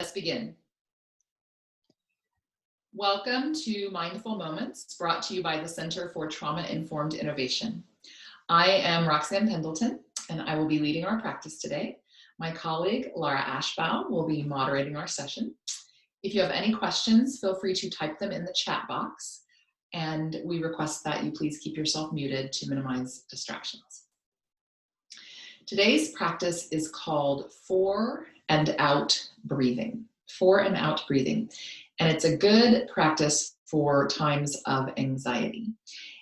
Let's begin. Welcome to Mindful Moments, brought to you by the Center for Trauma-Informed Innovation. I am Roxanne Pendleton, and I will be leading our practice today. My colleague, Laura Ashbaum, will be moderating our session. If you have any questions, feel free to type them in the chat box, and we request that you please keep yourself muted to minimize distractions. Today's practice is called fore and out breathing. Fore and out breathing. And it's a good practice for times of anxiety.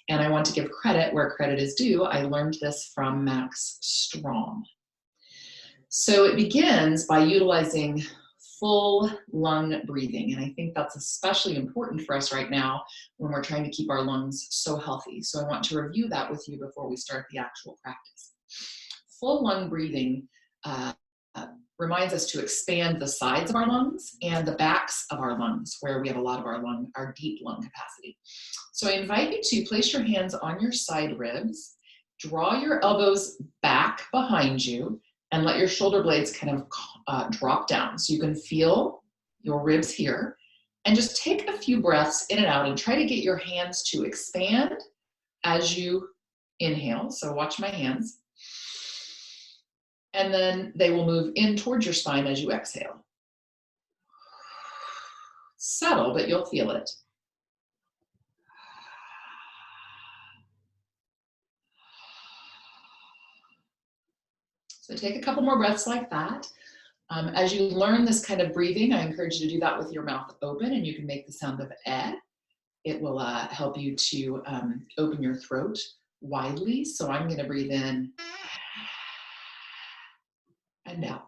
And I want to give credit where credit is due. I learned this from Max Strong. So it begins by utilizing full lung breathing. And I think that's especially important for us right now when we're trying to keep our lungs so healthy. So I want to review that with you before we start the actual practice. Full lung breathing reminds us to expand the sides of our lungs and the backs of our lungs, where we have a lot of our deep lung capacity. So I invite you to place your hands on your side ribs, draw your elbows back behind you, and let your shoulder blades kind of drop down so you can feel your ribs here. And just take a few breaths in and out and try to get your hands to expand as you inhale. So watch my hands. And then they will move in towards your spine as you exhale. Subtle, but you'll feel it. So take a couple more breaths like that. As you learn this kind of breathing, I encourage you to do that with your mouth open, and you can make the sound of eh. It will help you to open your throat widely. So I'm going to breathe in and out.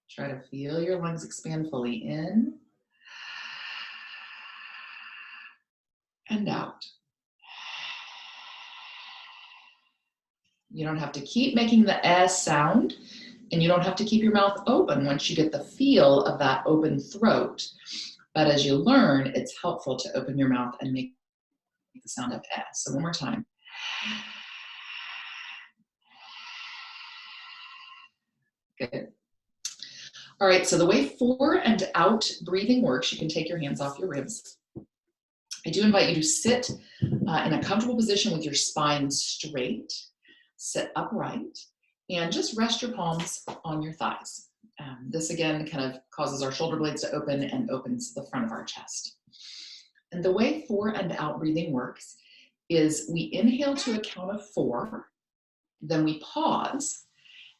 Try to feel your lungs expand fully in and out. You don't have to keep making the S sound, and you don't have to keep your mouth open once you get the feel of that open throat. But as you learn, it's helpful to open your mouth and make the sound of S. So one more time. Good. All right, so the way fore and out breathing works, you can take your hands off your ribs. I do invite you to sit in a comfortable position with your spine straight. Sit upright and just rest your palms on your thighs. This again kind of causes our shoulder blades to open and opens the front of our chest. And the way fore and out breathing works is we inhale to a count of 4, then we pause,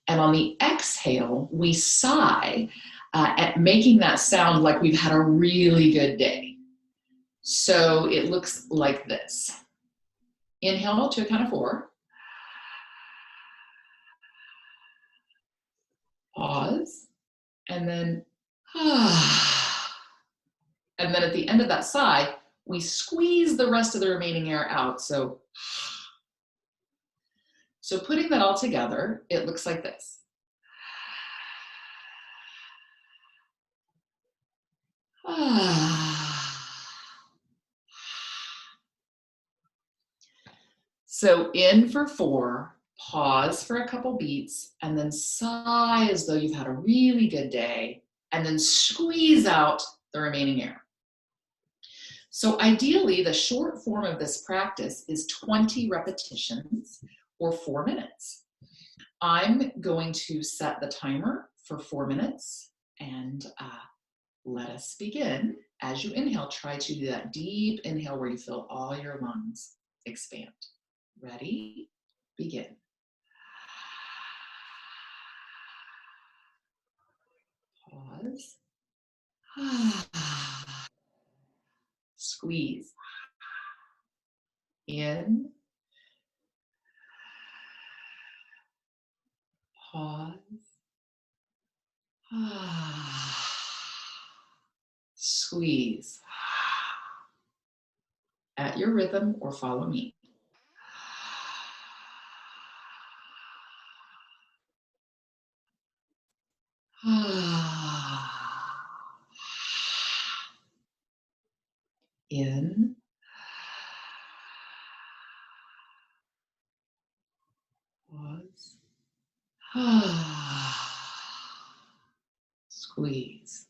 and on the exhale, we sigh at making that sound like we've had a really good day. So it looks like this. Inhale to a count of 4. Pause, and then, and then at the end of that sigh, we squeeze the rest of the remaining air out. So putting that all together, it looks like this. So in for 4, pause for a couple beats, and then sigh as though you've had a really good day, and then squeeze out the remaining air. So ideally, the short form of this practice is 20 repetitions or 4 minutes. I'm going to set the timer for 4 minutes, and let us begin. As you inhale, try to do that deep inhale where you feel all your lungs expand. Ready? Begin. Pause. Squeeze. In. Pause. Squeeze. At your rhythm or follow me. In. Pause. squeeze.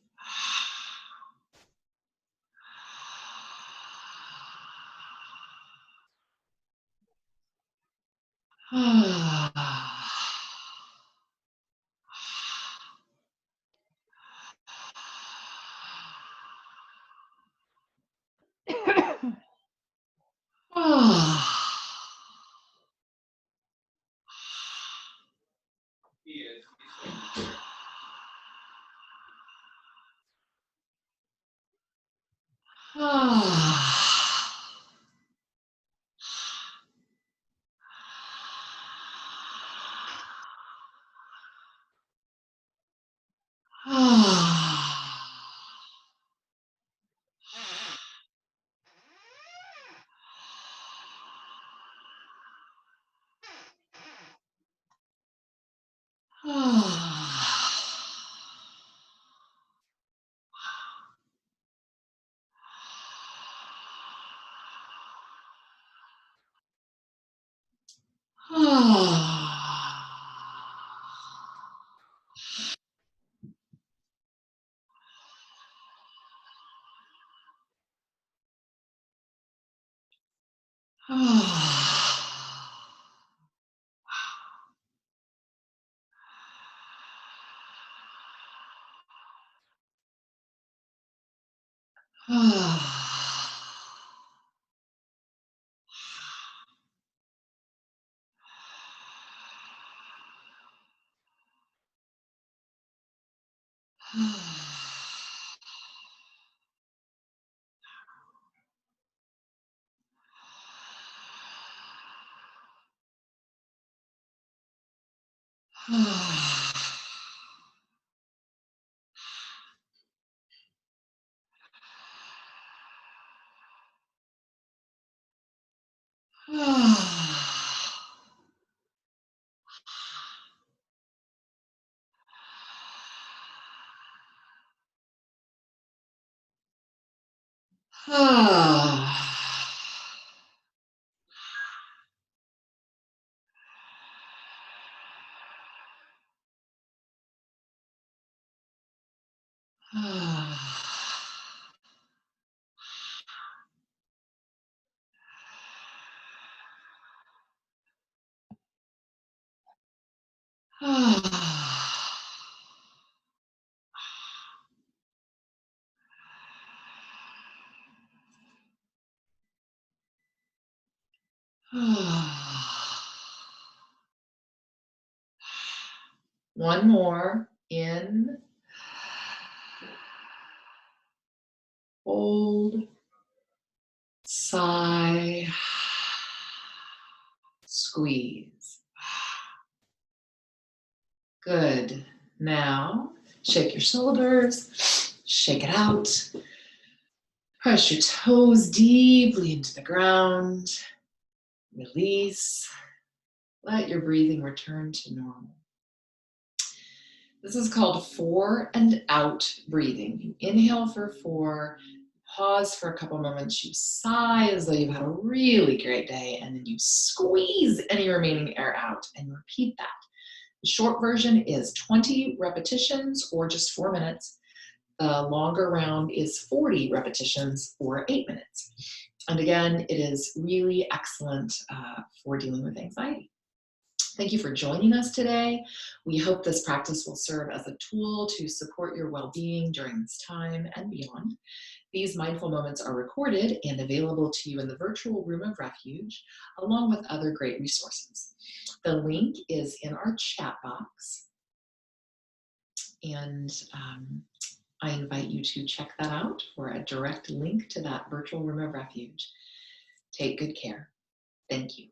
One more. In. Hold. Sigh. Squeeze. Good. Now, shake your shoulders. Shake it out. Press your toes deeply into the ground. Release. Let your breathing return to normal. This is called for and out breathing. You inhale for 4, pause for a couple moments, you sigh as though you've had a really great day, and then you squeeze any remaining air out and you repeat that. The short version is 20 repetitions or just 4 minutes. The longer round is 40 repetitions or 8 minutes. And again, it is really excellent for dealing with anxiety. Thank you for joining us today. We hope this practice will serve as a tool to support your well-being during this time and beyond. These mindful moments are recorded and available to you in the virtual room of refuge, along with other great resources. The link is in our chat box, and I invite you to check that out for a direct link to that virtual room of refuge. Take good care. Thank you.